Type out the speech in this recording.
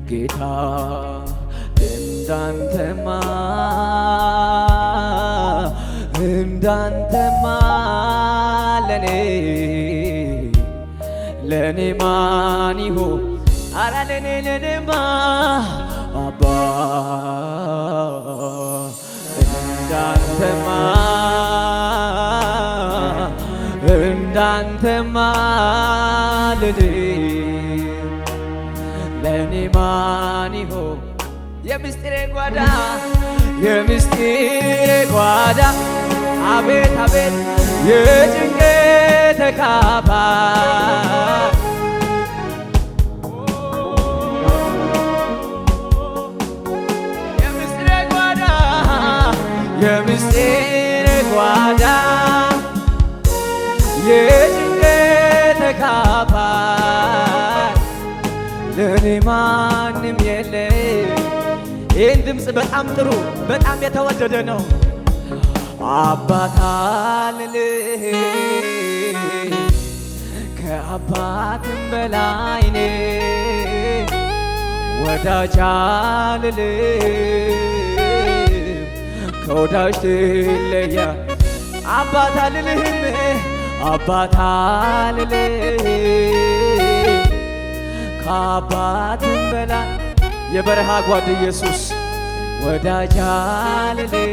ጌታ እንዳንተማ ለኔ ማን ይሆን አረ ለኔማ አባ እንዳንተማ ለኔ ማን ይሆን የምስጢሬ ጓዳ አቤት አቤት የጭንቄ ተካፋይ የምስጢሬ ጓዳ የጭንቄ ተካፋይ ለኔ ማንም የለም። ይህን ድምፅ በጣም ጥሩ፣ በጣም የተወደደ ነው። አባት አልልህ ከአባትም በላይ ነህ፣ ወዳጅ አልልህ ከወዳጅ ትለያለህ። አባት አልልህ ከአባትም በላይ የበረሃ ጓድ ኢየሱስ ወዳጅ አልልህ